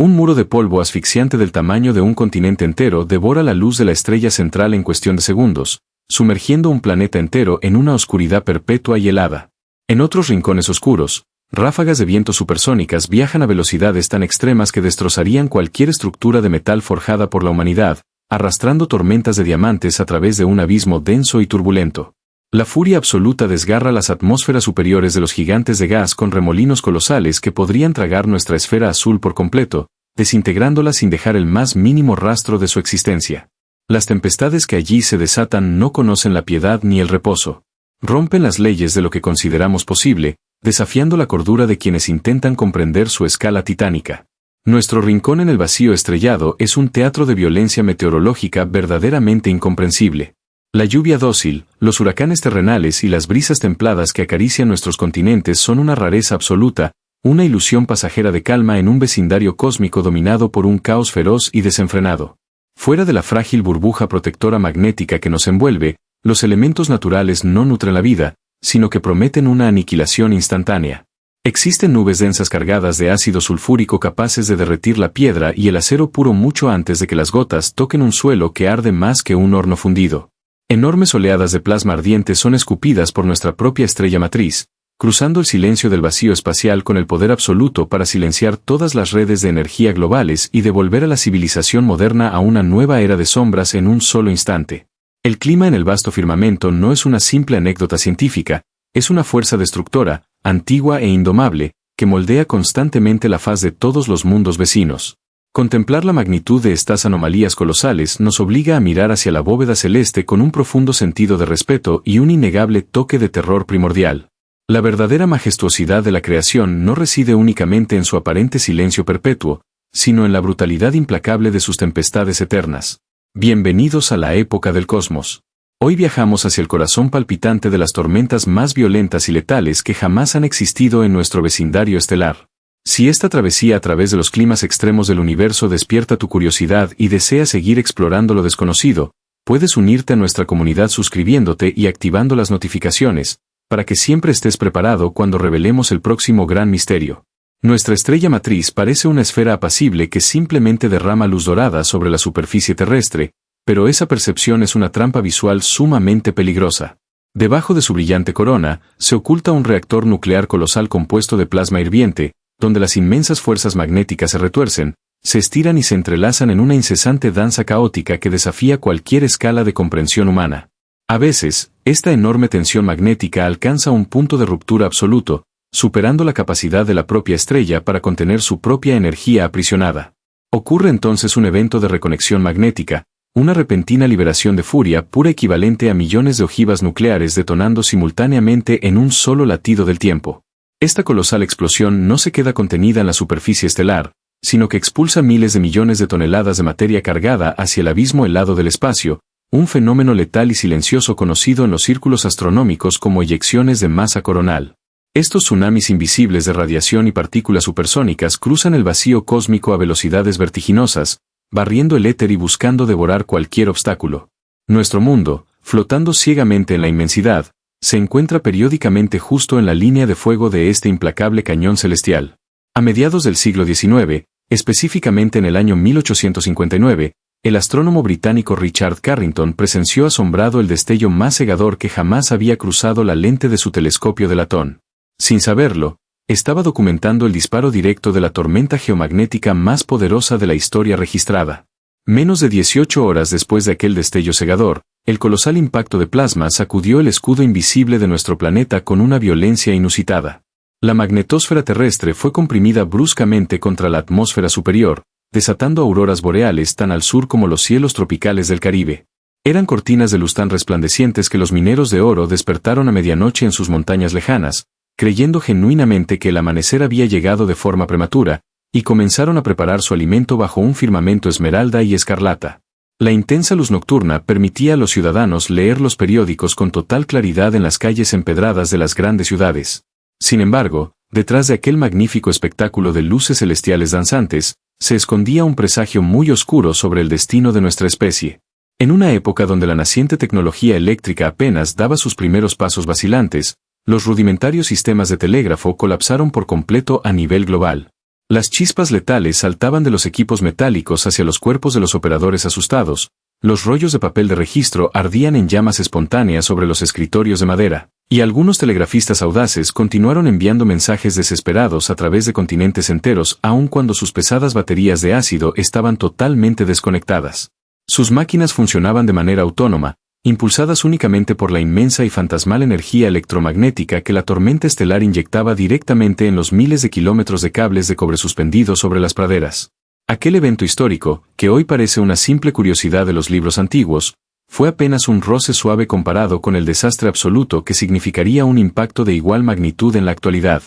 Un muro de polvo asfixiante del tamaño de un continente entero devora la luz de la estrella central en cuestión de segundos, sumergiendo un planeta entero en una oscuridad perpetua y helada. En otros rincones oscuros, ráfagas de viento supersónicas viajan a velocidades tan extremas que destrozarían cualquier estructura de metal forjada por la humanidad, arrastrando tormentas de diamantes a través de un abismo denso y turbulento. La furia absoluta desgarra las atmósferas superiores de los gigantes de gas con remolinos colosales que podrían tragar nuestra esfera azul por completo, desintegrándola sin dejar el más mínimo rastro de su existencia. Las tempestades que allí se desatan no conocen la piedad ni el reposo. Rompen las leyes de lo que consideramos posible, desafiando la cordura de quienes intentan comprender su escala titánica. Nuestro rincón en el vacío estrellado es un teatro de violencia meteorológica verdaderamente incomprensible. La lluvia dócil, los huracanes terrenales y las brisas templadas que acarician nuestros continentes son una rareza absoluta, una ilusión pasajera de calma en un vecindario cósmico dominado por un caos feroz y desenfrenado. Fuera de la frágil burbuja protectora magnética que nos envuelve, los elementos naturales no nutren la vida, sino que prometen una aniquilación instantánea. Existen nubes densas cargadas de ácido sulfúrico capaces de derretir la piedra y el acero puro mucho antes de que las gotas toquen un suelo que arde más que un horno fundido. Enormes oleadas de plasma ardiente son escupidas por nuestra propia estrella matriz, cruzando el silencio del vacío espacial con el poder absoluto para silenciar todas las redes de energía globales y devolver a la civilización moderna a una nueva era de sombras en un solo instante. El clima en el vasto firmamento no es una simple anécdota científica, es una fuerza destructora, antigua e indomable, que moldea constantemente la faz de todos los mundos vecinos. Contemplar la magnitud de estas anomalías colosales nos obliga a mirar hacia la bóveda celeste con un profundo sentido de respeto y un innegable toque de terror primordial. La verdadera majestuosidad de la creación no reside únicamente en su aparente silencio perpetuo, sino en la brutalidad implacable de sus tempestades eternas. Bienvenidos a la época del cosmos. Hoy viajamos hacia el corazón palpitante de las tormentas más violentas y letales que jamás han existido en nuestro vecindario estelar. Si esta travesía a través de los climas extremos del universo despierta tu curiosidad y deseas seguir explorando lo desconocido, puedes unirte a nuestra comunidad suscribiéndote y activando las notificaciones, para que siempre estés preparado cuando revelemos el próximo gran misterio. Nuestra estrella matriz parece una esfera apacible que simplemente derrama luz dorada sobre la superficie terrestre, pero esa percepción es una trampa visual sumamente peligrosa. Debajo de su brillante corona, se oculta un reactor nuclear colosal compuesto de plasma hirviente, donde las inmensas fuerzas magnéticas se retuercen, se estiran y se entrelazan en una incesante danza caótica que desafía cualquier escala de comprensión humana. A veces, esta enorme tensión magnética alcanza un punto de ruptura absoluto, superando la capacidad de la propia estrella para contener su propia energía aprisionada. Ocurre entonces un evento de reconexión magnética, una repentina liberación de furia pura equivalente a millones de ojivas nucleares detonando simultáneamente en un solo latido del tiempo. Esta colosal explosión no se queda contenida en la superficie estelar, sino que expulsa miles de millones de toneladas de materia cargada hacia el abismo helado del espacio, un fenómeno letal y silencioso conocido en los círculos astronómicos como eyecciones de masa coronal. Estos tsunamis invisibles de radiación y partículas supersónicas cruzan el vacío cósmico a velocidades vertiginosas, barriendo el éter y buscando devorar cualquier obstáculo. Nuestro mundo, flotando ciegamente en la inmensidad, se encuentra periódicamente justo en la línea de fuego de este implacable cañón celestial. A mediados del siglo XIX, específicamente en el año 1859, el astrónomo británico Richard Carrington presenció asombrado el destello más cegador que jamás había cruzado la lente de su telescopio de latón. Sin saberlo, estaba documentando el disparo directo de la tormenta geomagnética más poderosa de la historia registrada. Menos de 18 horas después de aquel destello cegador, el colosal impacto de plasma sacudió el escudo invisible de nuestro planeta con una violencia inusitada. La magnetosfera terrestre fue comprimida bruscamente contra la atmósfera superior, desatando auroras boreales tan al sur como los cielos tropicales del Caribe. Eran cortinas de luz tan resplandecientes que los mineros de oro despertaron a medianoche en sus montañas lejanas, creyendo genuinamente que el amanecer había llegado de forma prematura, y comenzaron a preparar su alimento bajo un firmamento esmeralda y escarlata. La intensa luz nocturna permitía a los ciudadanos leer los periódicos con total claridad en las calles empedradas de las grandes ciudades. Sin embargo, detrás de aquel magnífico espectáculo de luces celestiales danzantes, se escondía un presagio muy oscuro sobre el destino de nuestra especie. En una época donde la naciente tecnología eléctrica apenas daba sus primeros pasos vacilantes, los rudimentarios sistemas de telégrafo colapsaron por completo a nivel global. Las chispas letales saltaban de los equipos metálicos hacia los cuerpos de los operadores asustados, los rollos de papel de registro ardían en llamas espontáneas sobre los escritorios de madera, y algunos telegrafistas audaces continuaron enviando mensajes desesperados a través de continentes enteros aun cuando sus pesadas baterías de ácido estaban totalmente desconectadas. Sus máquinas funcionaban de manera autónoma, impulsadas únicamente por la inmensa y fantasmal energía electromagnética que la tormenta estelar inyectaba directamente en los miles de kilómetros de cables de cobre suspendidos sobre las praderas. Aquel evento histórico, que hoy parece una simple curiosidad de los libros antiguos, fue apenas un roce suave comparado con el desastre absoluto que significaría un impacto de igual magnitud en la actualidad.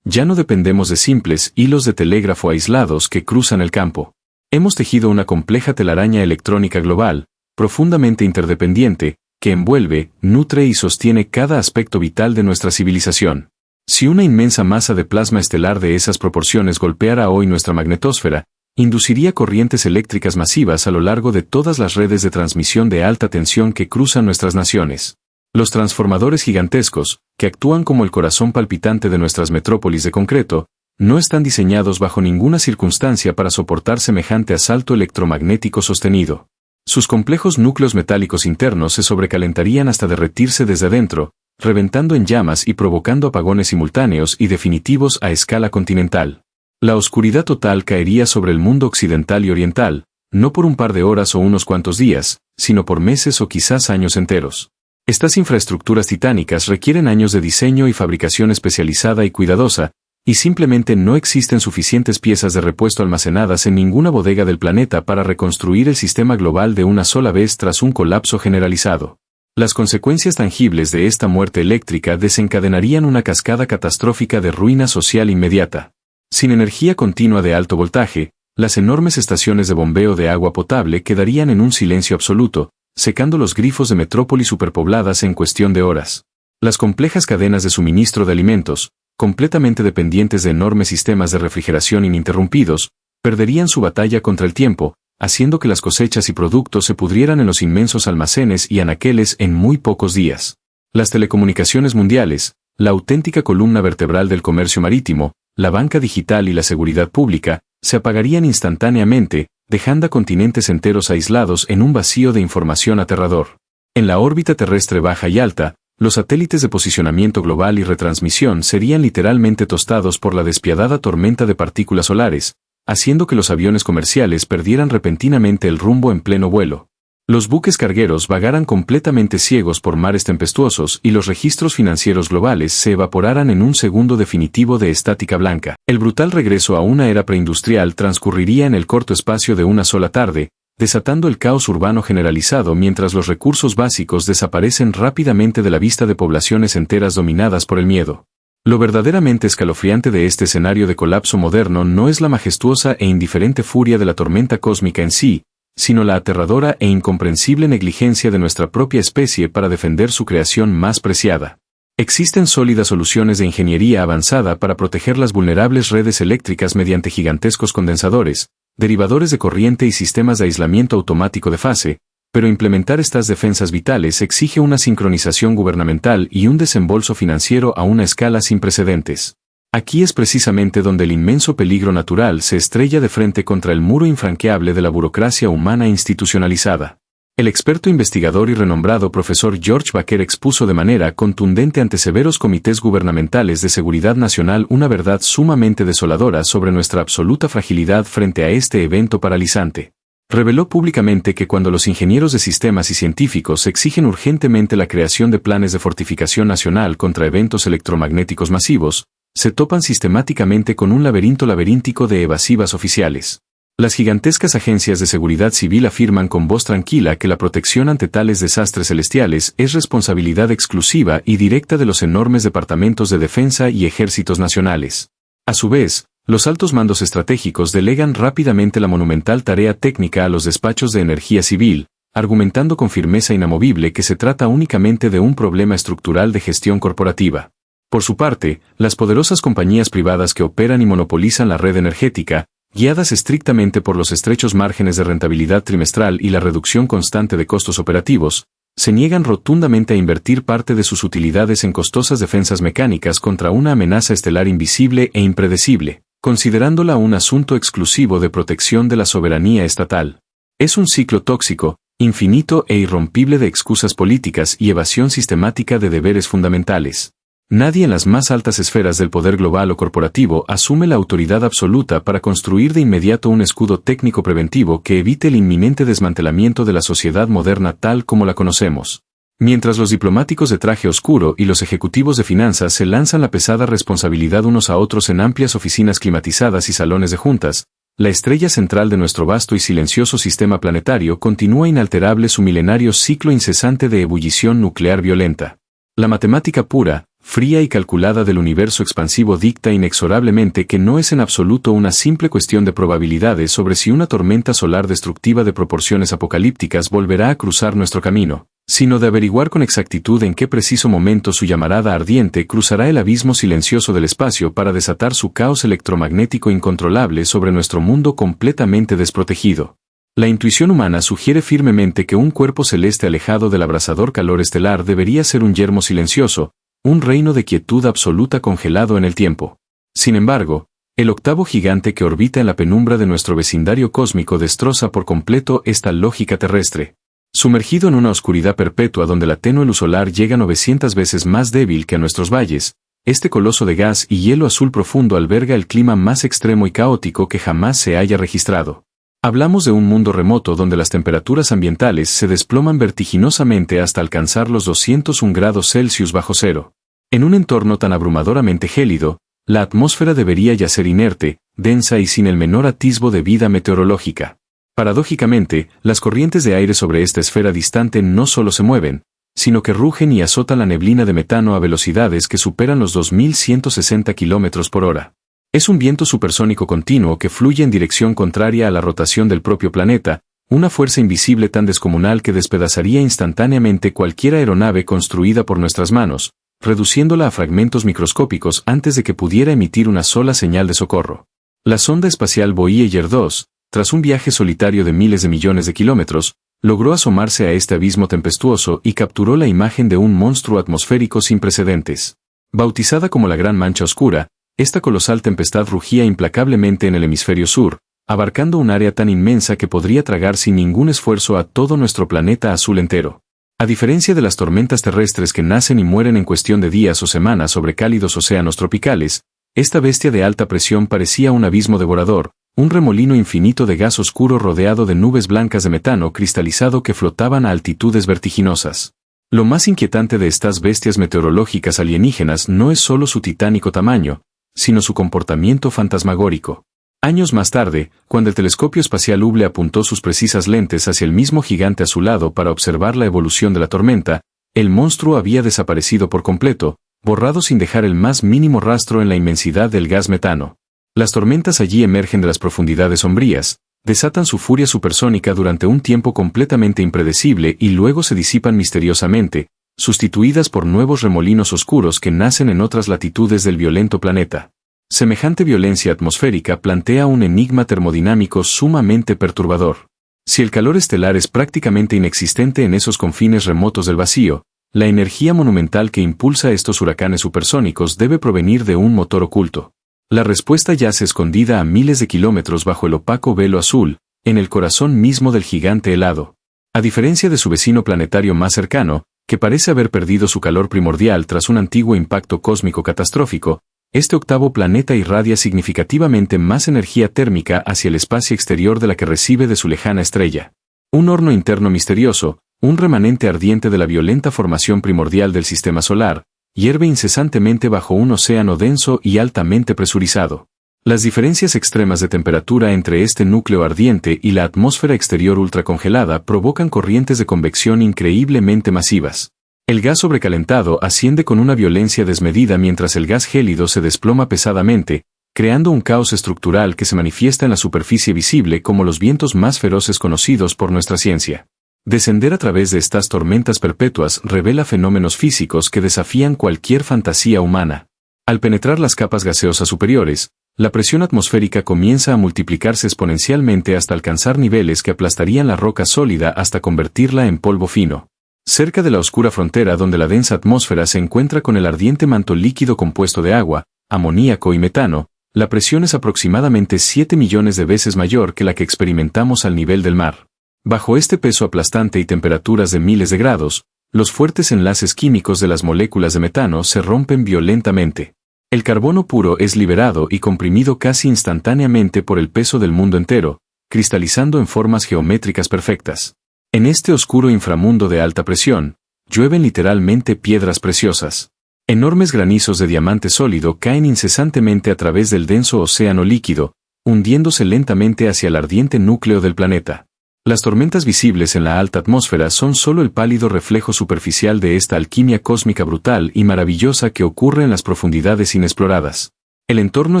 Ya no dependemos de simples hilos de telégrafo aislados que cruzan el campo. Hemos tejido una compleja telaraña electrónica global, profundamente interdependiente, que envuelve, nutre y sostiene cada aspecto vital de nuestra civilización. Si una inmensa masa de plasma estelar de esas proporciones golpeara hoy nuestra magnetosfera, induciría corrientes eléctricas masivas a lo largo de todas las redes de transmisión de alta tensión que cruzan nuestras naciones. Los transformadores gigantescos, que actúan como el corazón palpitante de nuestras metrópolis de concreto, no están diseñados bajo ninguna circunstancia para soportar semejante asalto electromagnético sostenido. Sus complejos núcleos metálicos internos se sobrecalentarían hasta derretirse desde adentro, reventando en llamas y provocando apagones simultáneos y definitivos a escala continental. La oscuridad total caería sobre el mundo occidental y oriental, no por un par de horas o unos cuantos días, sino por meses o quizás años enteros. Estas infraestructuras titánicas requieren años de diseño y fabricación especializada y cuidadosa, y simplemente no existen suficientes piezas de repuesto almacenadas en ninguna bodega del planeta para reconstruir el sistema global de una sola vez tras un colapso generalizado. Las consecuencias tangibles de esta muerte eléctrica desencadenarían una cascada catastrófica de ruina social inmediata. Sin energía continua de alto voltaje, las enormes estaciones de bombeo de agua potable quedarían en un silencio absoluto, secando los grifos de metrópolis superpobladas en cuestión de horas. Las complejas cadenas de suministro de alimentos, completamente dependientes de enormes sistemas de refrigeración ininterrumpidos, perderían su batalla contra el tiempo, haciendo que las cosechas y productos se pudrieran en los inmensos almacenes y anaqueles en muy pocos días. Las telecomunicaciones mundiales, la auténtica columna vertebral del comercio marítimo, la banca digital y la seguridad pública, se apagarían instantáneamente, dejando a continentes enteros aislados en un vacío de información aterrador. En la órbita terrestre baja y alta, los satélites de posicionamiento global y retransmisión serían literalmente tostados por la despiadada tormenta de partículas solares, haciendo que los aviones comerciales perdieran repentinamente el rumbo en pleno vuelo. Los buques cargueros vagaran completamente ciegos por mares tempestuosos y los registros financieros globales se evaporaran en un segundo definitivo de estática blanca. El brutal regreso a una era preindustrial transcurriría en el corto espacio de una sola tarde, desatando el caos urbano generalizado mientras los recursos básicos desaparecen rápidamente de la vista de poblaciones enteras dominadas por el miedo. Lo verdaderamente escalofriante de este escenario de colapso moderno no es la majestuosa e indiferente furia de la tormenta cósmica en sí, sino la aterradora e incomprensible negligencia de nuestra propia especie para defender su creación más preciada. Existen sólidas soluciones de ingeniería avanzada para proteger las vulnerables redes eléctricas mediante gigantescos condensadores, derivadores de corriente y sistemas de aislamiento automático de fase, pero implementar estas defensas vitales exige una sincronización gubernamental y un desembolso financiero a una escala sin precedentes. Aquí es precisamente donde el inmenso peligro natural se estrella de frente contra el muro infranqueable de la burocracia humana institucionalizada. El experto investigador y renombrado profesor George Baker expuso de manera contundente ante severos comités gubernamentales de seguridad nacional una verdad sumamente desoladora sobre nuestra absoluta fragilidad frente a este evento paralizante. Reveló públicamente que cuando los ingenieros de sistemas y científicos exigen urgentemente la creación de planes de fortificación nacional contra eventos electromagnéticos masivos, se topan sistemáticamente con un laberinto laberíntico de evasivas oficiales. Las gigantescas agencias de seguridad civil afirman con voz tranquila que la protección ante tales desastres celestiales es responsabilidad exclusiva y directa de los enormes departamentos de defensa y ejércitos nacionales. A su vez, los altos mandos estratégicos delegan rápidamente la monumental tarea técnica a los despachos de energía civil, argumentando con firmeza inamovible que se trata únicamente de un problema estructural de gestión corporativa. Por su parte, las poderosas compañías privadas que operan y monopolizan la red energética, guiadas estrictamente por los estrechos márgenes de rentabilidad trimestral y la reducción constante de costos operativos, se niegan rotundamente a invertir parte de sus utilidades en costosas defensas mecánicas contra una amenaza estelar invisible e impredecible. considerándola un asunto exclusivo de protección de la soberanía estatal. Es un ciclo tóxico, infinito e irrompible de excusas políticas y evasión sistemática de deberes fundamentales. Nadie en las más altas esferas del poder global o corporativo asume la autoridad absoluta para construir de inmediato un escudo técnico preventivo que evite el inminente desmantelamiento de la sociedad moderna tal como la conocemos. Mientras los diplomáticos de traje oscuro y los ejecutivos de finanzas se lanzan la pesada responsabilidad unos a otros en amplias oficinas climatizadas y salones de juntas, la estrella central de nuestro vasto y silencioso sistema planetario continúa inalterable su milenario ciclo incesante de ebullición nuclear violenta. La matemática pura, fría y calculada del universo expansivo dicta inexorablemente que no es en absoluto una simple cuestión de probabilidades sobre si una tormenta solar destructiva de proporciones apocalípticas volverá a cruzar nuestro camino, sino de averiguar con exactitud en qué preciso momento su llamarada ardiente cruzará el abismo silencioso del espacio para desatar su caos electromagnético incontrolable sobre nuestro mundo completamente desprotegido. La intuición humana sugiere firmemente que un cuerpo celeste alejado del abrasador calor estelar debería ser un yermo silencioso, un reino de quietud absoluta congelado en el tiempo. Sin embargo, el octavo gigante que orbita en la penumbra de nuestro vecindario cósmico destroza por completo esta lógica terrestre. Sumergido en una oscuridad perpetua donde la tenue luz solar llega 900 veces más débil que a nuestros valles, este coloso de gas y hielo azul profundo alberga el clima más extremo y caótico que jamás se haya registrado. Hablamos de un mundo remoto donde las temperaturas ambientales se desploman vertiginosamente hasta alcanzar los 201 grados Celsius bajo cero. En un entorno tan abrumadoramente gélido, la atmósfera debería yacer inerte, densa y sin el menor atisbo de vida meteorológica. Paradójicamente, las corrientes de aire sobre esta esfera distante no solo se mueven, sino que rugen y azotan la neblina de metano a velocidades que superan los 2160 km por hora. Es un viento supersónico continuo que fluye en dirección contraria a la rotación del propio planeta, una fuerza invisible tan descomunal que despedazaría instantáneamente cualquier aeronave construida por nuestras manos, reduciéndola a fragmentos microscópicos antes de que pudiera emitir una sola señal de socorro. La sonda espacial Voyager 2, tras un viaje solitario de miles de millones de kilómetros, logró asomarse a este abismo tempestuoso y capturó la imagen de un monstruo atmosférico sin precedentes. Bautizada como la Gran Mancha Oscura, esta colosal tempestad rugía implacablemente en el hemisferio sur, abarcando un área tan inmensa que podría tragar sin ningún esfuerzo a todo nuestro planeta azul entero. A diferencia de las tormentas terrestres que nacen y mueren en cuestión de días o semanas sobre cálidos océanos tropicales, esta bestia de alta presión parecía un abismo devorador, un remolino infinito de gas oscuro rodeado de nubes blancas de metano cristalizado que flotaban a altitudes vertiginosas. Lo más inquietante de estas bestias meteorológicas alienígenas no es solo su titánico tamaño, sino su comportamiento fantasmagórico. Años más tarde, cuando el telescopio espacial Hubble apuntó sus precisas lentes hacia el mismo gigante azulado para observar la evolución de la tormenta, el monstruo había desaparecido por completo, borrado sin dejar el más mínimo rastro en la inmensidad del gas metano. Las tormentas allí emergen de las profundidades sombrías, desatan su furia supersónica durante un tiempo completamente impredecible y luego se disipan misteriosamente, sustituidas por nuevos remolinos oscuros que nacen en otras latitudes del violento planeta. Semejante violencia atmosférica plantea un enigma termodinámico sumamente perturbador. Si el calor estelar es prácticamente inexistente en esos confines remotos del vacío, la energía monumental que impulsa estos huracanes supersónicos debe provenir de un motor oculto. La respuesta yace escondida a miles de kilómetros bajo el opaco velo azul, en el corazón mismo del gigante helado. A diferencia de su vecino planetario más cercano, que parece haber perdido su calor primordial tras un antiguo impacto cósmico catastrófico, este octavo planeta irradia significativamente más energía térmica hacia el espacio exterior de la que recibe de su lejana estrella. Un horno interno misterioso, un remanente ardiente de la violenta formación primordial del sistema solar, hierve incesantemente bajo un océano denso y altamente presurizado. Las diferencias extremas de temperatura entre este núcleo ardiente y la atmósfera exterior ultracongelada provocan corrientes de convección increíblemente masivas. El gas sobrecalentado asciende con una violencia desmedida mientras el gas gélido se desploma pesadamente, creando un caos estructural que se manifiesta en la superficie visible como los vientos más feroces conocidos por nuestra ciencia. Descender a través de estas tormentas perpetuas revela fenómenos físicos que desafían cualquier fantasía humana. Al penetrar las capas gaseosas superiores, la presión atmosférica comienza a multiplicarse exponencialmente hasta alcanzar niveles que aplastarían la roca sólida hasta convertirla en polvo fino. Cerca de la oscura frontera donde la densa atmósfera se encuentra con el ardiente manto líquido compuesto de agua, amoníaco y metano, La presión es aproximadamente 7 millones de veces mayor que la que experimentamos al nivel del mar. Bajo este peso aplastante y temperaturas de miles de grados, los fuertes enlaces químicos de las moléculas de metano se rompen violentamente. El carbono puro es liberado y comprimido casi instantáneamente por el peso del mundo entero, cristalizando en formas geométricas perfectas. En este oscuro inframundo de alta presión, llueven literalmente piedras preciosas. Enormes granizos de diamante sólido caen incesantemente a través del denso océano líquido, hundiéndose lentamente hacia el ardiente núcleo del planeta. Las tormentas visibles en la alta atmósfera son solo el pálido reflejo superficial de esta alquimia cósmica brutal y maravillosa que ocurre en las profundidades inexploradas. El entorno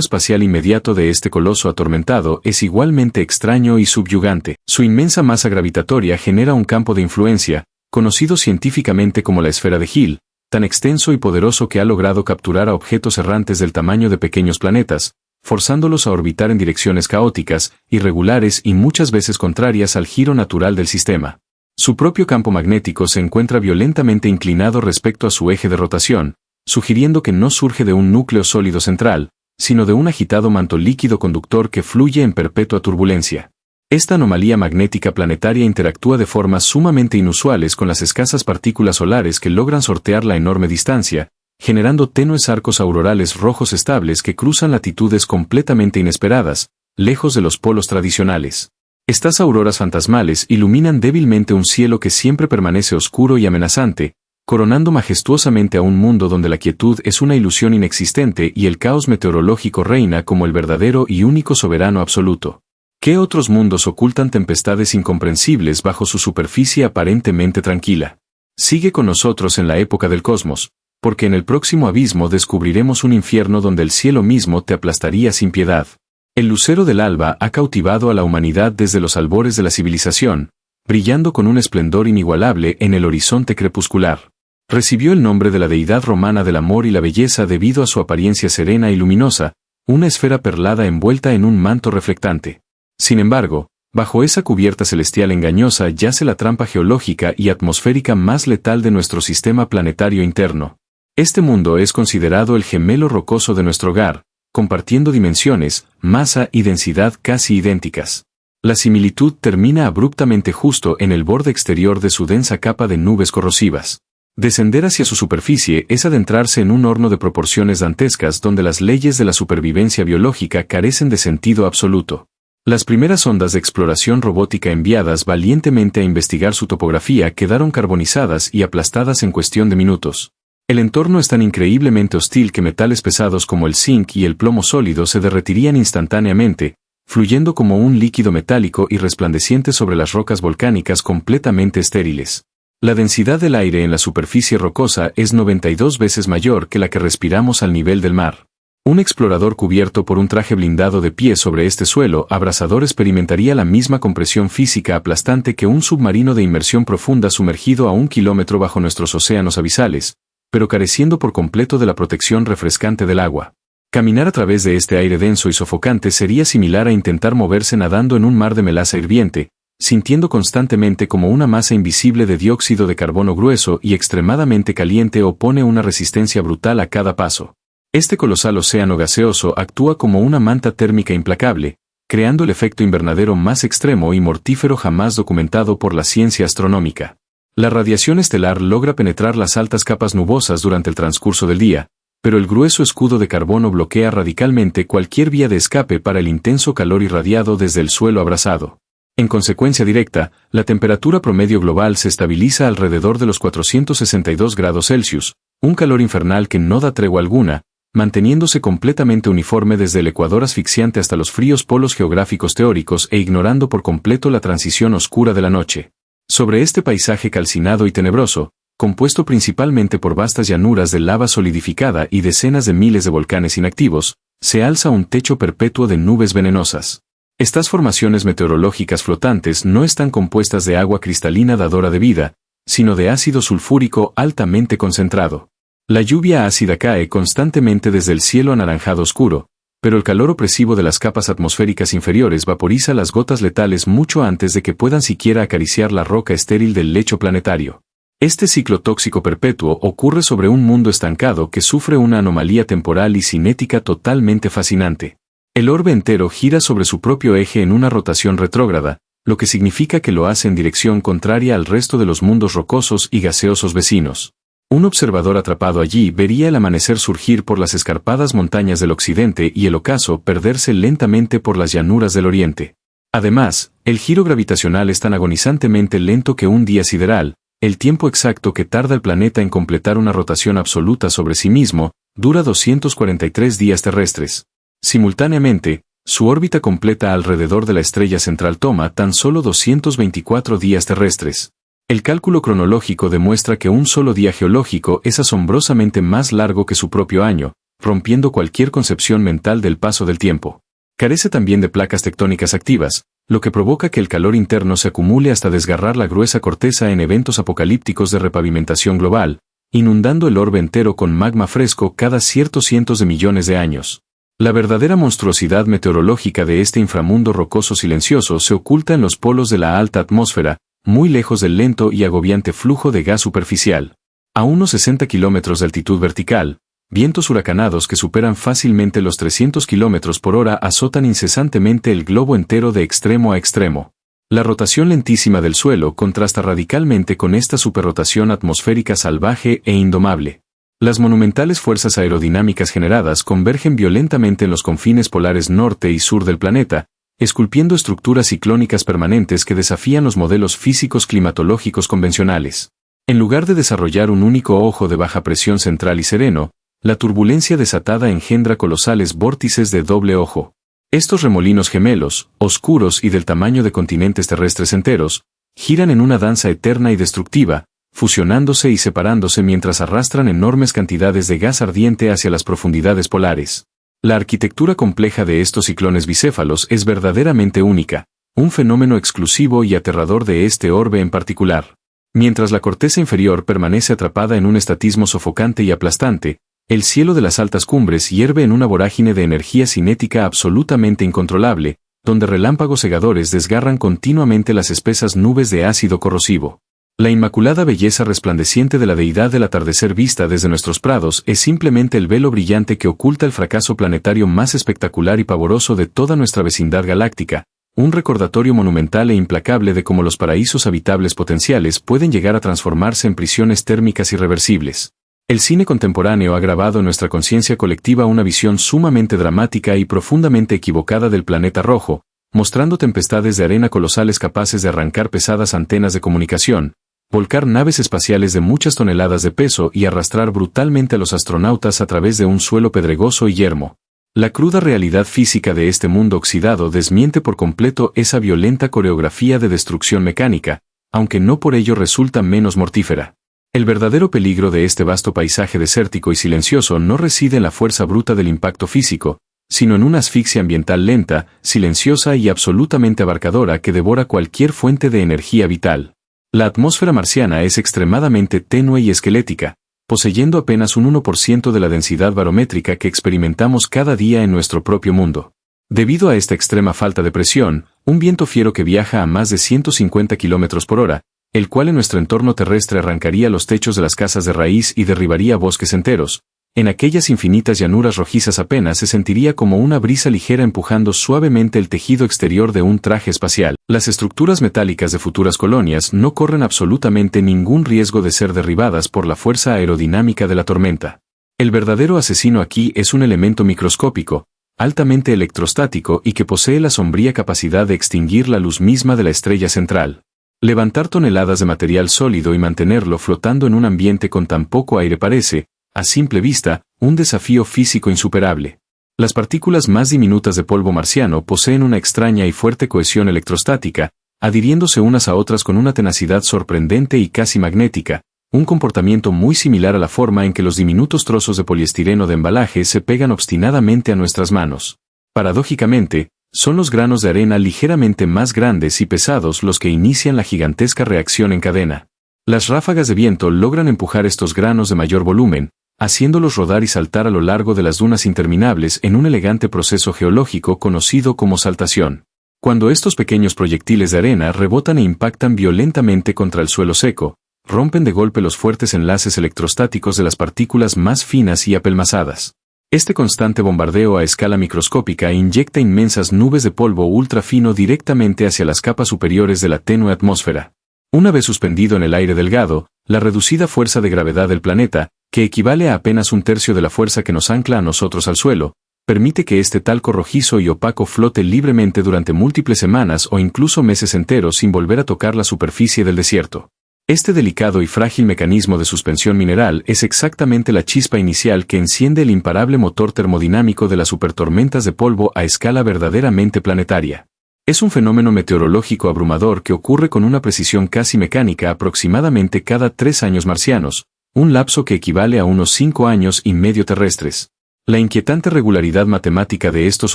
espacial inmediato de este coloso atormentado es igualmente extraño y subyugante. Su inmensa masa gravitatoria genera un campo de influencia, conocido científicamente como la esfera de Hill, tan extenso y poderoso que ha logrado capturar a objetos errantes del tamaño de pequeños planetas, forzándolos a orbitar en direcciones caóticas, irregulares y muchas veces contrarias al giro natural del sistema. Su propio campo magnético se encuentra violentamente inclinado respecto a su eje de rotación, sugiriendo que no surge de un núcleo sólido central, sino de un agitado manto líquido conductor que fluye en perpetua turbulencia. Esta anomalía magnética planetaria interactúa de formas sumamente inusuales con las escasas partículas solares que logran sortear la enorme distancia, generando tenues arcos aurorales rojos estables que cruzan latitudes completamente inesperadas, lejos de los polos tradicionales. Estas auroras fantasmales iluminan débilmente un cielo que siempre permanece oscuro y amenazante, coronando majestuosamente a un mundo donde la quietud es una ilusión inexistente y el caos meteorológico reina como el verdadero y único soberano absoluto. ¿Qué otros mundos ocultan tempestades incomprensibles bajo su superficie aparentemente tranquila? Sigue con nosotros en la época del cosmos, porque en el próximo abismo descubriremos un infierno donde el cielo mismo te aplastaría sin piedad. El lucero del alba ha cautivado a la humanidad desde los albores de la civilización, brillando con un esplendor inigualable en el horizonte crepuscular. Recibió el nombre de la deidad romana del amor y la belleza debido a su apariencia serena y luminosa, una esfera perlada envuelta en un manto reflectante. Sin embargo, bajo esa cubierta celestial engañosa yace la trampa geológica y atmosférica más letal de nuestro sistema planetario interno. Este mundo es considerado el gemelo rocoso de nuestro hogar, compartiendo dimensiones, masa y densidad casi idénticas. La similitud termina abruptamente justo en el borde exterior de su densa capa de nubes corrosivas. Descender hacia su superficie es adentrarse en un horno de proporciones dantescas donde las leyes de la supervivencia biológica carecen de sentido absoluto. Las primeras ondas de exploración robótica enviadas valientemente a investigar su topografía quedaron carbonizadas y aplastadas en cuestión de minutos. El entorno es tan increíblemente hostil que metales pesados como el zinc y el plomo sólido se derretirían instantáneamente, fluyendo como un líquido metálico y resplandeciente sobre las rocas volcánicas completamente estériles. La densidad del aire en la superficie rocosa es 92 veces mayor que la que respiramos al nivel del mar. Un explorador cubierto por un traje blindado de pie sobre este suelo abrasador experimentaría la misma compresión física aplastante que un submarino de inmersión profunda sumergido a 1 kilómetro bajo nuestros océanos abisales, pero careciendo por completo de la protección refrescante del agua. Caminar a través de este aire denso y sofocante sería similar a intentar moverse nadando en un mar de melaza hirviente, sintiendo constantemente como una masa invisible de dióxido de carbono grueso y extremadamente caliente opone una resistencia brutal a cada paso. Este colosal océano gaseoso actúa como una manta térmica implacable, creando el efecto invernadero más extremo y mortífero jamás documentado por la ciencia astronómica. La radiación estelar logra penetrar las altas capas nubosas durante el transcurso del día, pero el grueso escudo de carbono bloquea radicalmente cualquier vía de escape para el intenso calor irradiado desde el suelo abrasado. En consecuencia directa, la temperatura promedio global se estabiliza alrededor de los 462 grados Celsius, un calor infernal que no da tregua alguna, manteniéndose completamente uniforme desde el ecuador asfixiante hasta los fríos polos geográficos teóricos e ignorando por completo la transición oscura de la noche. Sobre este paisaje calcinado y tenebroso, compuesto principalmente por vastas llanuras de lava solidificada y decenas de miles de volcanes inactivos, se alza un techo perpetuo de nubes venenosas. Estas formaciones meteorológicas flotantes no están compuestas de agua cristalina dadora de vida, sino de ácido sulfúrico altamente concentrado. La lluvia ácida cae constantemente desde el cielo anaranjado oscuro, pero el calor opresivo de las capas atmosféricas inferiores vaporiza las gotas letales mucho antes de que puedan siquiera acariciar la roca estéril del lecho planetario. Este ciclo tóxico perpetuo ocurre sobre un mundo estancado que sufre una anomalía temporal y cinética totalmente fascinante. El orbe entero gira sobre su propio eje en una rotación retrógrada, lo que significa que lo hace en dirección contraria al resto de los mundos rocosos y gaseosos vecinos. Un observador atrapado allí vería el amanecer surgir por las escarpadas montañas del occidente y el ocaso perderse lentamente por las llanuras del oriente. Además, el giro gravitacional es tan agonizantemente lento que un día sideral, el tiempo exacto que tarda el planeta en completar una rotación absoluta sobre sí mismo, dura 243 días terrestres. Simultáneamente, su órbita completa alrededor de la estrella central toma tan solo 224 días terrestres. El cálculo cronológico demuestra que un solo día geológico es asombrosamente más largo que su propio año, rompiendo cualquier concepción mental del paso del tiempo. Carece también de placas tectónicas activas, lo que provoca que el calor interno se acumule hasta desgarrar la gruesa corteza en eventos apocalípticos de repavimentación global, inundando el orbe entero con magma fresco cada ciertos cientos de millones de años. La verdadera monstruosidad meteorológica de este inframundo rocoso silencioso se oculta en los polos de la alta atmósfera, muy lejos del lento y agobiante flujo de gas superficial. A unos 60 kilómetros de altitud vertical, vientos huracanados que superan fácilmente los 300 kilómetros por hora azotan incesantemente el globo entero de extremo a extremo. La rotación lentísima del suelo contrasta radicalmente con esta superrotación atmosférica salvaje e indomable. Las monumentales fuerzas aerodinámicas generadas convergen violentamente en los confines polares norte y sur del planeta, esculpiendo estructuras ciclónicas permanentes que desafían los modelos físicos climatológicos convencionales. En lugar de desarrollar un único ojo de baja presión central y sereno, la turbulencia desatada engendra colosales vórtices de doble ojo. Estos remolinos gemelos, oscuros y del tamaño de continentes terrestres enteros, giran en una danza eterna y destructiva, fusionándose y separándose mientras arrastran enormes cantidades de gas ardiente hacia las profundidades polares. La arquitectura compleja de estos ciclones bicéfalos es verdaderamente única, un fenómeno exclusivo y aterrador de este orbe en particular. Mientras la corteza inferior permanece atrapada en un estatismo sofocante y aplastante, el cielo de las altas cumbres hierve en una vorágine de energía cinética absolutamente incontrolable, donde relámpagos cegadores desgarran continuamente las espesas nubes de ácido corrosivo. La inmaculada belleza resplandeciente de la deidad del atardecer vista desde nuestros prados es simplemente el velo brillante que oculta el fracaso planetario más espectacular y pavoroso de toda nuestra vecindad galáctica, un recordatorio monumental e implacable de cómo los paraísos habitables potenciales pueden llegar a transformarse en prisiones térmicas irreversibles. El cine contemporáneo ha grabado en nuestra conciencia colectiva una visión sumamente dramática y profundamente equivocada del planeta rojo, mostrando tempestades de arena colosales capaces de arrancar pesadas antenas de comunicación, volcar naves espaciales de muchas toneladas de peso y arrastrar brutalmente a los astronautas a través de un suelo pedregoso y yermo. La cruda realidad física de este mundo oxidado desmiente por completo esa violenta coreografía de destrucción mecánica, aunque no por ello resulta menos mortífera. El verdadero peligro de este vasto paisaje desértico y silencioso no reside en la fuerza bruta del impacto físico, sino en una asfixia ambiental lenta, silenciosa y absolutamente abarcadora que devora cualquier fuente de energía vital. La atmósfera marciana es extremadamente tenue y esquelética, poseyendo apenas un 1% de la densidad barométrica que experimentamos cada día en nuestro propio mundo. Debido a esta extrema falta de presión, un viento fiero que viaja a más de 150 km por hora, el cual en nuestro entorno terrestre arrancaría los techos de las casas de raíz y derribaría bosques enteros, en aquellas infinitas llanuras rojizas apenas se sentiría como una brisa ligera empujando suavemente el tejido exterior de un traje espacial. Las estructuras metálicas de futuras colonias no corren absolutamente ningún riesgo de ser derribadas por la fuerza aerodinámica de la tormenta. El verdadero asesino aquí es un elemento microscópico, altamente electrostático y que posee la sombría capacidad de extinguir la luz misma de la estrella central. Levantar toneladas de material sólido y mantenerlo flotando en un ambiente con tan poco aire parece, a simple vista, un desafío físico insuperable. Las partículas más diminutas de polvo marciano poseen una extraña y fuerte cohesión electrostática, adhiriéndose unas a otras con una tenacidad sorprendente y casi magnética, un comportamiento muy similar a la forma en que los diminutos trozos de poliestireno de embalaje se pegan obstinadamente a nuestras manos. Paradójicamente, son los granos de arena ligeramente más grandes y pesados los que inician la gigantesca reacción en cadena. Las ráfagas de viento logran empujar estos granos de mayor volumen, haciéndolos rodar y saltar a lo largo de las dunas interminables en un elegante proceso geológico conocido como saltación. Cuando estos pequeños proyectiles de arena rebotan e impactan violentamente contra el suelo seco, rompen de golpe los fuertes enlaces electrostáticos de las partículas más finas y apelmazadas. Este constante bombardeo a escala microscópica inyecta inmensas nubes de polvo ultra fino directamente hacia las capas superiores de la tenue atmósfera. Una vez suspendido en el aire delgado, la reducida fuerza de gravedad del planeta, que equivale a apenas un tercio de la fuerza que nos ancla a nosotros al suelo, permite que este talco rojizo y opaco flote libremente durante múltiples semanas o incluso meses enteros sin volver a tocar la superficie del desierto. Este delicado y frágil mecanismo de suspensión mineral es exactamente la chispa inicial que enciende el imparable motor termodinámico de las supertormentas de polvo a escala verdaderamente planetaria. Es un fenómeno meteorológico abrumador que ocurre con una precisión casi mecánica aproximadamente cada 3 años marcianos, un lapso que equivale a unos 5 años y medio terrestres. La inquietante regularidad matemática de estos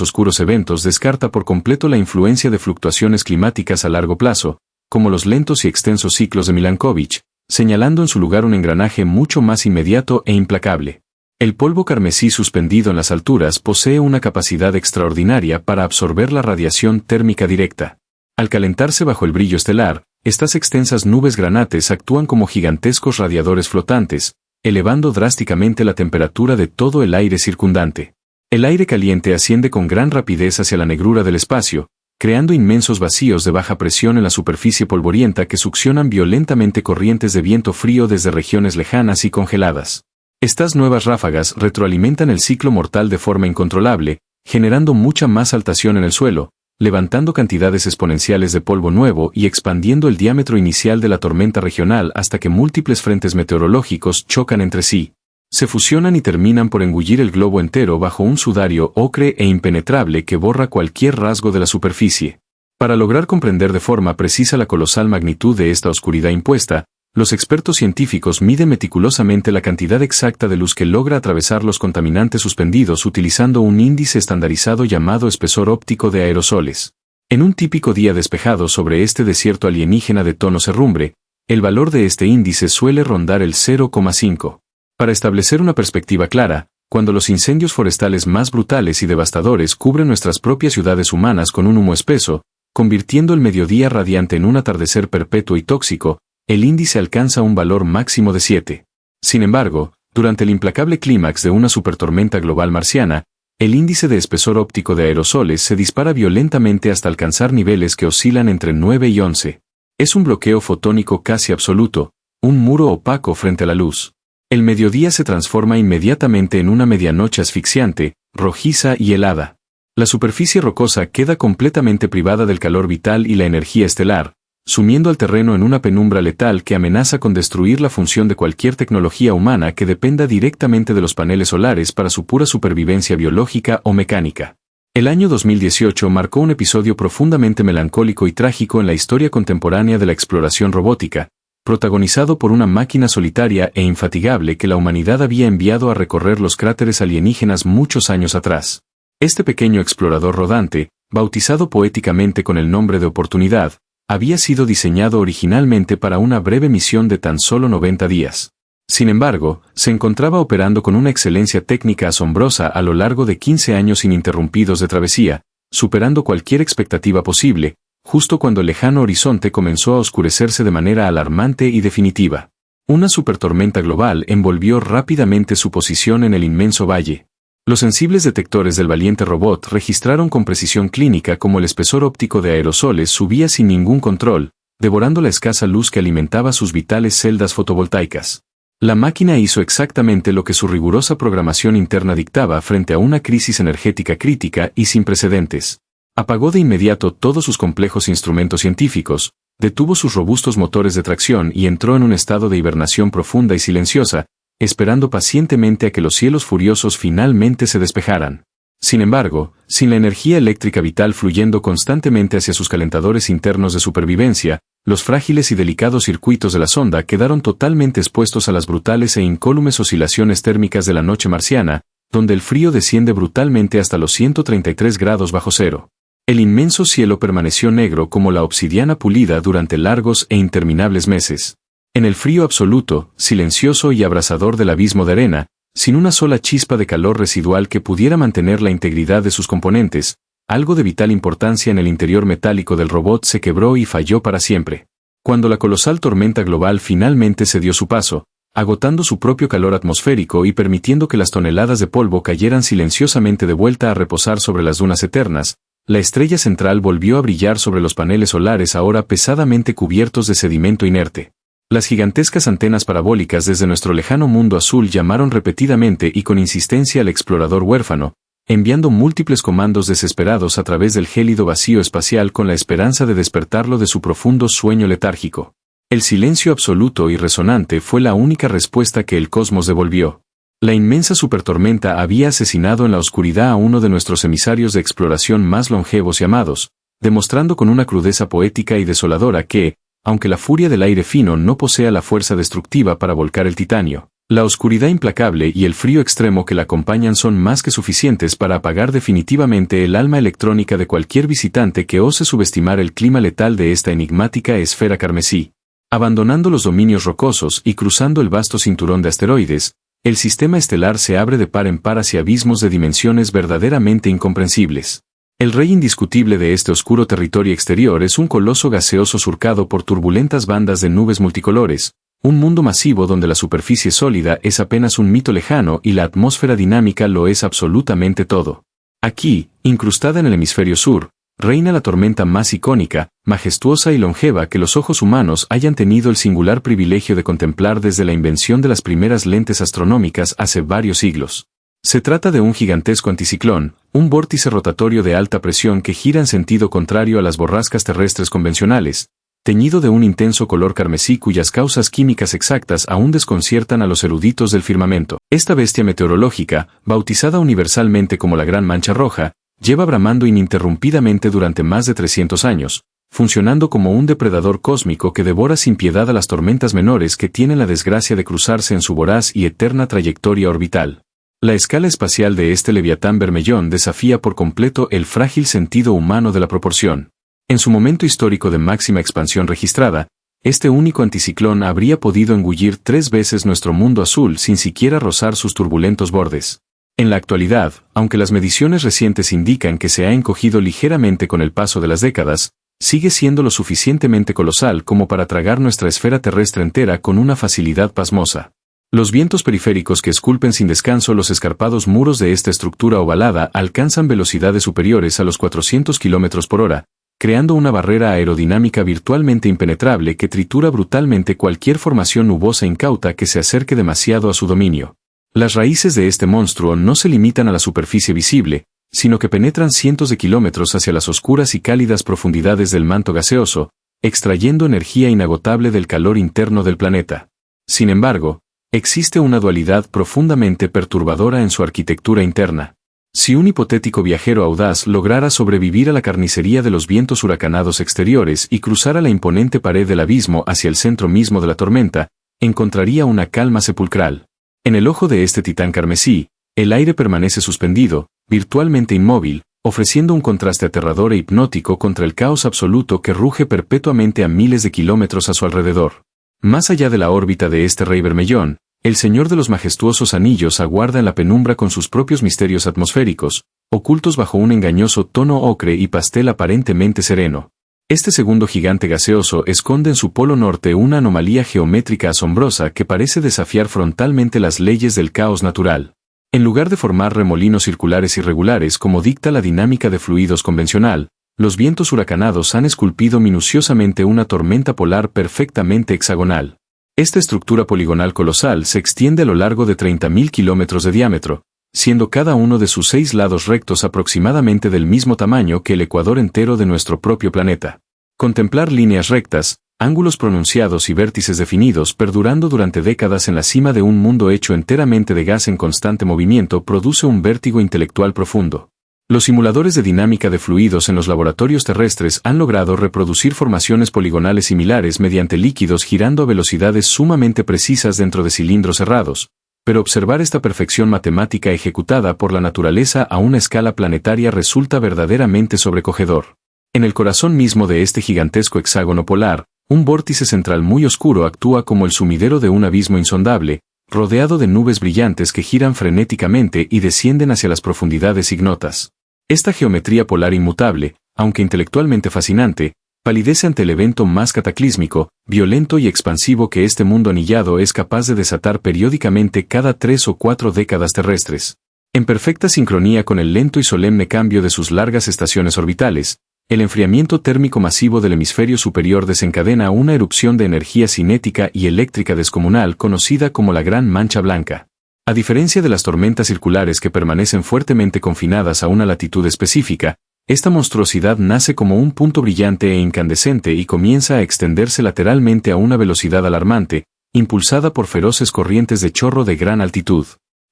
oscuros eventos descarta por completo la influencia de fluctuaciones climáticas a largo plazo, como los lentos y extensos ciclos de Milankovitch, señalando en su lugar un engranaje mucho más inmediato e implacable. El polvo carmesí suspendido en las alturas posee una capacidad extraordinaria para absorber la radiación térmica directa. Al calentarse bajo el brillo estelar, estas extensas nubes granates actúan como gigantescos radiadores flotantes, elevando drásticamente la temperatura de todo el aire circundante. El aire caliente asciende con gran rapidez hacia la negrura del espacio, creando inmensos vacíos de baja presión en la superficie polvorienta que succionan violentamente corrientes de viento frío desde regiones lejanas y congeladas. Estas nuevas ráfagas retroalimentan el ciclo mortal de forma incontrolable, generando mucha más saltación en el suelo, levantando cantidades exponenciales de polvo nuevo y expandiendo el diámetro inicial de la tormenta regional hasta que múltiples frentes meteorológicos chocan entre sí. Se fusionan y terminan por engullir el globo entero bajo un sudario ocre e impenetrable que borra cualquier rasgo de la superficie. Para lograr comprender de forma precisa la colosal magnitud de esta oscuridad impuesta, los expertos científicos miden meticulosamente la cantidad exacta de luz que logra atravesar los contaminantes suspendidos utilizando un índice estandarizado llamado espesor óptico de aerosoles. En un típico día despejado sobre este desierto alienígena de tono serrumbre, el valor de este índice suele rondar el 0,5. Para establecer una perspectiva clara, cuando los incendios forestales más brutales y devastadores cubren nuestras propias ciudades humanas con un humo espeso, convirtiendo el mediodía radiante en un atardecer perpetuo y tóxico, el índice alcanza un valor máximo de 7. Sin embargo, durante el implacable clímax de una supertormenta global marciana, el índice de espesor óptico de aerosoles se dispara violentamente hasta alcanzar niveles que oscilan entre 9 y 11. Es un bloqueo fotónico casi absoluto, un muro opaco frente a la luz. El mediodía se transforma inmediatamente en una medianoche asfixiante, rojiza y helada. La superficie rocosa queda completamente privada del calor vital y la energía estelar, sumiendo al terreno en una penumbra letal que amenaza con destruir la función de cualquier tecnología humana que dependa directamente de los paneles solares para su pura supervivencia biológica o mecánica. El año 2018 marcó un episodio profundamente melancólico y trágico en la historia contemporánea de la exploración robótica, protagonizado por una máquina solitaria e infatigable que la humanidad había enviado a recorrer los cráteres alienígenas muchos años atrás. Este pequeño explorador rodante, bautizado poéticamente con el nombre de Oportunidad, había sido diseñado originalmente para una breve misión de tan solo 90 días. Sin embargo, se encontraba operando con una excelencia técnica asombrosa a lo largo de 15 años ininterrumpidos de travesía, superando cualquier expectativa posible, justo cuando el lejano horizonte comenzó a oscurecerse de manera alarmante y definitiva. Una supertormenta global envolvió rápidamente su posición en el inmenso valle. Los sensibles detectores del valiente robot registraron con precisión clínica cómo el espesor óptico de aerosoles subía sin ningún control, devorando la escasa luz que alimentaba sus vitales celdas fotovoltaicas. La máquina hizo exactamente lo que su rigurosa programación interna dictaba frente a una crisis energética crítica y sin precedentes. Apagó de inmediato todos sus complejos instrumentos científicos, detuvo sus robustos motores de tracción y entró en un estado de hibernación profunda y silenciosa, esperando pacientemente a que los cielos furiosos finalmente se despejaran. Sin embargo, sin la energía eléctrica vital fluyendo constantemente hacia sus calentadores internos de supervivencia, los frágiles y delicados circuitos de la sonda quedaron totalmente expuestos a las brutales e incólumes oscilaciones térmicas de la noche marciana, donde el frío desciende brutalmente hasta los 133 grados bajo cero. El inmenso cielo permaneció negro como la obsidiana pulida durante largos e interminables meses. En el frío absoluto, silencioso y abrasador del abismo de arena, sin una sola chispa de calor residual que pudiera mantener la integridad de sus componentes, algo de vital importancia en el interior metálico del robot se quebró y falló para siempre. Cuando la colosal tormenta global finalmente cedió su paso, agotando su propio calor atmosférico y permitiendo que las toneladas de polvo cayeran silenciosamente de vuelta a reposar sobre las dunas eternas, la estrella central volvió a brillar sobre los paneles solares ahora pesadamente cubiertos de sedimento inerte. Las gigantescas antenas parabólicas desde nuestro lejano mundo azul llamaron repetidamente y con insistencia al explorador huérfano, enviando múltiples comandos desesperados a través del gélido vacío espacial con la esperanza de despertarlo de su profundo sueño letárgico. El silencio absoluto y resonante fue la única respuesta que el cosmos devolvió. La inmensa supertormenta había asesinado en la oscuridad a uno de nuestros emisarios de exploración más longevos y amados, demostrando con una crudeza poética y desoladora que, aunque la furia del aire fino no posea la fuerza destructiva para volcar el titanio, la oscuridad implacable y el frío extremo que la acompañan son más que suficientes para apagar definitivamente el alma electrónica de cualquier visitante que ose subestimar el clima letal de esta enigmática esfera carmesí. Abandonando los dominios rocosos y cruzando el vasto cinturón de asteroides, el sistema estelar se abre de par en par hacia abismos de dimensiones verdaderamente incomprensibles. El rey indiscutible de este oscuro territorio exterior es un coloso gaseoso surcado por turbulentas bandas de nubes multicolores, un mundo masivo donde la superficie sólida es apenas un mito lejano y la atmósfera dinámica lo es absolutamente todo. Aquí, incrustada en el hemisferio sur, reina la tormenta más icónica, majestuosa y longeva que los ojos humanos hayan tenido el singular privilegio de contemplar desde la invención de las primeras lentes astronómicas hace varios siglos. Se trata de un gigantesco anticiclón, un vórtice rotatorio de alta presión que gira en sentido contrario a las borrascas terrestres convencionales, teñido de un intenso color carmesí cuyas causas químicas exactas aún desconciertan a los eruditos del firmamento. Esta bestia meteorológica, bautizada universalmente como la Gran Mancha Roja, lleva bramando ininterrumpidamente durante más de 300 años, funcionando como un depredador cósmico que devora sin piedad a las tormentas menores que tienen la desgracia de cruzarse en su voraz y eterna trayectoria orbital. La escala espacial de este leviatán bermellón desafía por completo el frágil sentido humano de la proporción. En su momento histórico de máxima expansión registrada, este único anticiclón habría podido engullir 3 veces nuestro mundo azul sin siquiera rozar sus turbulentos bordes. En la actualidad, aunque las mediciones recientes indican que se ha encogido ligeramente con el paso de las décadas, sigue siendo lo suficientemente colosal como para tragar nuestra esfera terrestre entera con una facilidad pasmosa. Los vientos periféricos que esculpen sin descanso los escarpados muros de esta estructura ovalada alcanzan velocidades superiores a los 400 km por hora, creando una barrera aerodinámica virtualmente impenetrable que tritura brutalmente cualquier formación nubosa incauta que se acerque demasiado a su dominio. Las raíces de este monstruo no se limitan a la superficie visible, sino que penetran cientos de kilómetros hacia las oscuras y cálidas profundidades del manto gaseoso, extrayendo energía inagotable del calor interno del planeta. Sin embargo, existe una dualidad profundamente perturbadora en su arquitectura interna. Si un hipotético viajero audaz lograra sobrevivir a la carnicería de los vientos huracanados exteriores y cruzara la imponente pared del abismo hacia el centro mismo de la tormenta, encontraría una calma sepulcral. En el ojo de este titán carmesí, el aire permanece suspendido, virtualmente inmóvil, ofreciendo un contraste aterrador e hipnótico contra el caos absoluto que ruge perpetuamente a miles de kilómetros a su alrededor. Más allá de la órbita de este rey bermellón, el señor de los majestuosos anillos aguarda en la penumbra con sus propios misterios atmosféricos, ocultos bajo un engañoso tono ocre y pastel aparentemente sereno. Este segundo gigante gaseoso esconde en su polo norte una anomalía geométrica asombrosa que parece desafiar frontalmente las leyes del caos natural. En lugar de formar remolinos circulares irregulares como dicta la dinámica de fluidos convencional, los vientos huracanados han esculpido minuciosamente una tormenta polar perfectamente hexagonal. Esta estructura poligonal colosal se extiende a lo largo de 30.000 kilómetros de diámetro, siendo cada uno de sus 6 lados rectos aproximadamente del mismo tamaño que el ecuador entero de nuestro propio planeta. Contemplar líneas rectas, ángulos pronunciados y vértices definidos perdurando durante décadas en la cima de un mundo hecho enteramente de gas en constante movimiento produce un vértigo intelectual profundo. Los simuladores de dinámica de fluidos en los laboratorios terrestres han logrado reproducir formaciones poligonales similares mediante líquidos girando a velocidades sumamente precisas dentro de cilindros cerrados, pero observar esta perfección matemática ejecutada por la naturaleza a una escala planetaria resulta verdaderamente sobrecogedor. En el corazón mismo de este gigantesco hexágono polar, un vórtice central muy oscuro actúa como el sumidero de un abismo insondable, rodeado de nubes brillantes que giran frenéticamente y descienden hacia las profundidades ignotas. Esta geometría polar inmutable, aunque intelectualmente fascinante, Palidece ante el evento más cataclísmico, violento y expansivo que este mundo anillado es capaz de desatar periódicamente cada 3 o 4 décadas terrestres. En perfecta sincronía con el lento y solemne cambio de sus largas estaciones orbitales, el enfriamiento térmico masivo del hemisferio superior desencadena una erupción de energía cinética y eléctrica descomunal conocida como la Gran Mancha Blanca. A diferencia de las tormentas circulares que permanecen fuertemente confinadas a una latitud específica, esta monstruosidad nace como un punto brillante e incandescente y comienza a extenderse lateralmente a una velocidad alarmante, impulsada por feroces corrientes de chorro de gran altitud.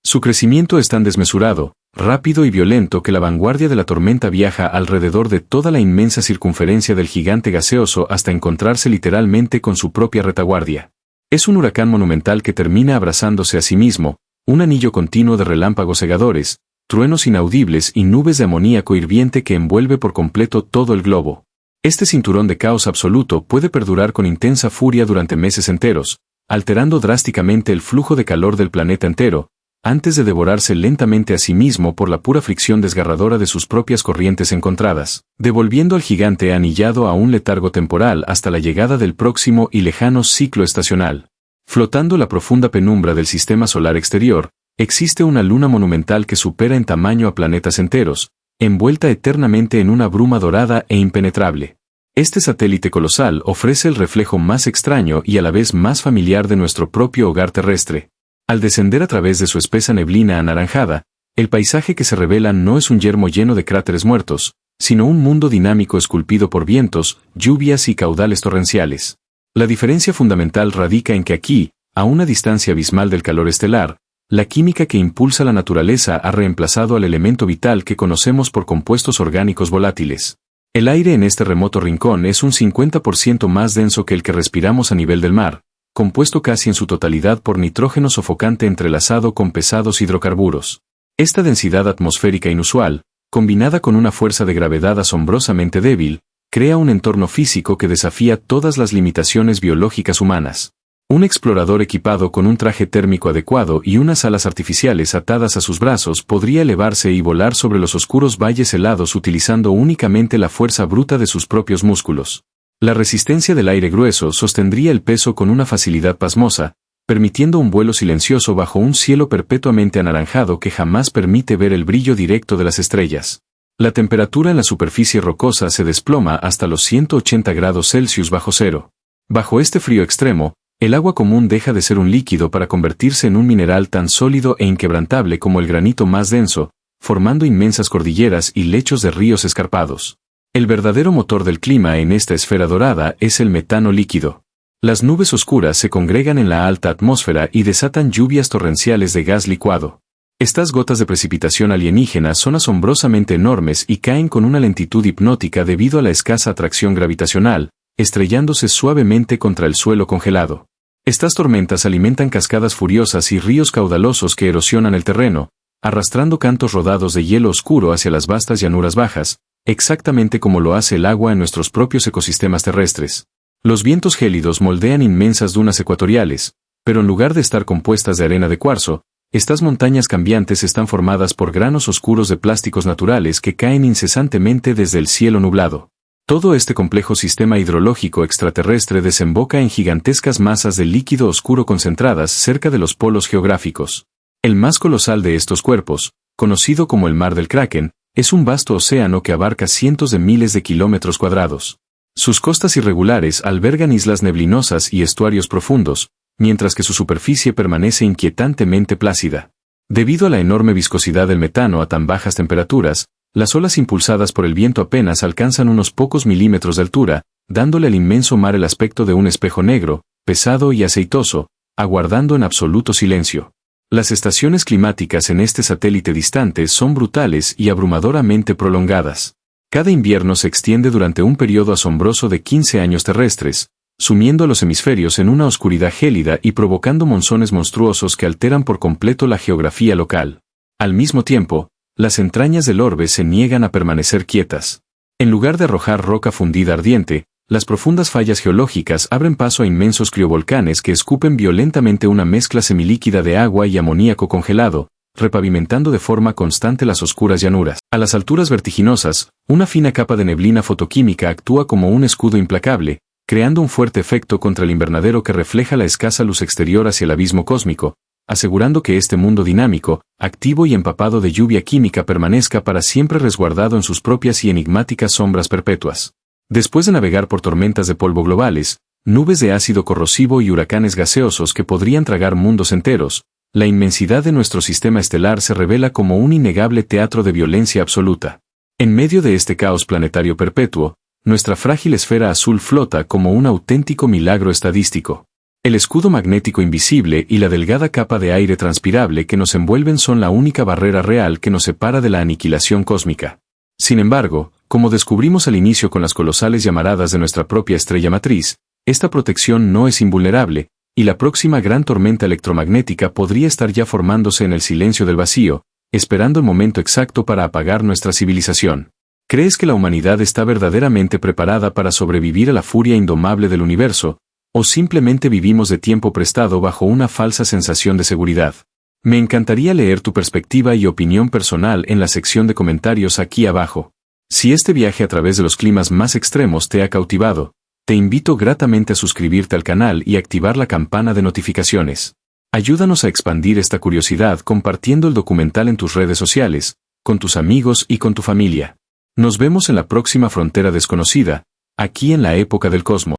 Su crecimiento es tan desmesurado, rápido y violento que la vanguardia de la tormenta viaja alrededor de toda la inmensa circunferencia del gigante gaseoso hasta encontrarse literalmente con su propia retaguardia. Es un huracán monumental que termina abrazándose a sí mismo, un anillo continuo de relámpagos cegadores, truenos inaudibles y nubes de amoníaco hirviente que envuelve por completo todo el globo. Este cinturón de caos absoluto puede perdurar con intensa furia durante meses enteros, alterando drásticamente el flujo de calor del planeta entero, antes de devorarse lentamente a sí mismo por la pura fricción desgarradora de sus propias corrientes encontradas, devolviendo al gigante anillado a un letargo temporal hasta la llegada del próximo y lejano ciclo estacional. Flotando la profunda penumbra del sistema solar exterior, existe una luna monumental que supera en tamaño a planetas enteros, envuelta eternamente en una bruma dorada e impenetrable. Este satélite colosal ofrece el reflejo más extraño y a la vez más familiar de nuestro propio hogar terrestre. Al descender a través de su espesa neblina anaranjada, el paisaje que se revela no es un yermo lleno de cráteres muertos, sino un mundo dinámico esculpido por vientos, lluvias y caudales torrenciales. La diferencia fundamental radica en que aquí, a una distancia abismal del calor estelar, la química que impulsa la naturaleza ha reemplazado al elemento vital que conocemos por compuestos orgánicos volátiles. El aire en este remoto rincón es un 50% más denso que el que respiramos a nivel del mar, compuesto casi en su totalidad por nitrógeno sofocante entrelazado con pesados hidrocarburos. Esta densidad atmosférica inusual, combinada con una fuerza de gravedad asombrosamente débil, crea un entorno físico que desafía todas las limitaciones biológicas humanas. Un explorador equipado con un traje térmico adecuado y unas alas artificiales atadas a sus brazos podría elevarse y volar sobre los oscuros valles helados utilizando únicamente la fuerza bruta de sus propios músculos. La resistencia del aire grueso sostendría el peso con una facilidad pasmosa, permitiendo un vuelo silencioso bajo un cielo perpetuamente anaranjado que jamás permite ver el brillo directo de las estrellas. La temperatura en la superficie rocosa se desploma hasta los 180 grados Celsius bajo cero. Bajo este frío extremo, el agua común deja de ser un líquido para convertirse en un mineral tan sólido e inquebrantable como el granito más denso, formando inmensas cordilleras y lechos de ríos escarpados. El verdadero motor del clima en esta esfera dorada es el metano líquido. Las nubes oscuras se congregan en la alta atmósfera y desatan lluvias torrenciales de gas licuado. Estas gotas de precipitación alienígena son asombrosamente enormes y caen con una lentitud hipnótica debido a la escasa atracción gravitacional, estrellándose suavemente contra el suelo congelado. Estas tormentas alimentan cascadas furiosas y ríos caudalosos que erosionan el terreno, arrastrando cantos rodados de hielo oscuro hacia las vastas llanuras bajas, exactamente como lo hace el agua en nuestros propios ecosistemas terrestres. Los vientos gélidos moldean inmensas dunas ecuatoriales, pero en lugar de estar compuestas de arena de cuarzo, estas montañas cambiantes están formadas por granos oscuros de plásticos naturales que caen incesantemente desde el cielo nublado. Todo este complejo sistema hidrológico extraterrestre desemboca en gigantescas masas de líquido oscuro concentradas cerca de los polos geográficos. El más colosal de estos cuerpos, conocido como el Mar del Kraken, es un vasto océano que abarca cientos de miles de kilómetros cuadrados. Sus costas irregulares albergan islas neblinosas y estuarios profundos, mientras que su superficie permanece inquietantemente plácida. Debido a la enorme viscosidad del metano a tan bajas temperaturas, las olas impulsadas por el viento apenas alcanzan unos pocos milímetros de altura, dándole al inmenso mar el aspecto de un espejo negro, pesado y aceitoso, aguardando en absoluto silencio. Las estaciones climáticas en este satélite distante son brutales y abrumadoramente prolongadas. Cada invierno se extiende durante un periodo asombroso de 15 años terrestres, sumiendo a los hemisferios en una oscuridad gélida y provocando monzones monstruosos que alteran por completo la geografía local. Al mismo tiempo, las entrañas del orbe se niegan a permanecer quietas. En lugar de arrojar roca fundida ardiente, las profundas fallas geológicas abren paso a inmensos criovolcanes que escupen violentamente una mezcla semilíquida de agua y amoníaco congelado, repavimentando de forma constante las oscuras llanuras. A las alturas vertiginosas, una fina capa de neblina fotoquímica actúa como un escudo implacable, creando un fuerte efecto contra el invernadero que refleja la escasa luz exterior hacia el abismo cósmico, asegurando que este mundo dinámico, activo y empapado de lluvia química permanezca para siempre resguardado en sus propias y enigmáticas sombras perpetuas. Después de navegar por tormentas de polvo globales, nubes de ácido corrosivo y huracanes gaseosos que podrían tragar mundos enteros, la inmensidad de nuestro sistema estelar se revela como un innegable teatro de violencia absoluta. En medio de este caos planetario perpetuo, nuestra frágil esfera azul flota como un auténtico milagro estadístico. El escudo magnético invisible y la delgada capa de aire transpirable que nos envuelven son la única barrera real que nos separa de la aniquilación cósmica. Sin embargo, como descubrimos al inicio con las colosales llamaradas de nuestra propia estrella matriz, esta protección no es invulnerable, y la próxima gran tormenta electromagnética podría estar ya formándose en el silencio del vacío, esperando el momento exacto para apagar nuestra civilización. ¿Crees que la humanidad está verdaderamente preparada para sobrevivir a la furia indomable del universo, o simplemente vivimos de tiempo prestado bajo una falsa sensación de seguridad? Me encantaría leer tu perspectiva y opinión personal en la sección de comentarios aquí abajo. Si este viaje a través de los climas más extremos te ha cautivado, te invito gratamente a suscribirte al canal y activar la campana de notificaciones. Ayúdanos a expandir esta curiosidad compartiendo el documental en tus redes sociales, con tus amigos y con tu familia. Nos vemos en la próxima frontera desconocida, aquí en la época del cosmos.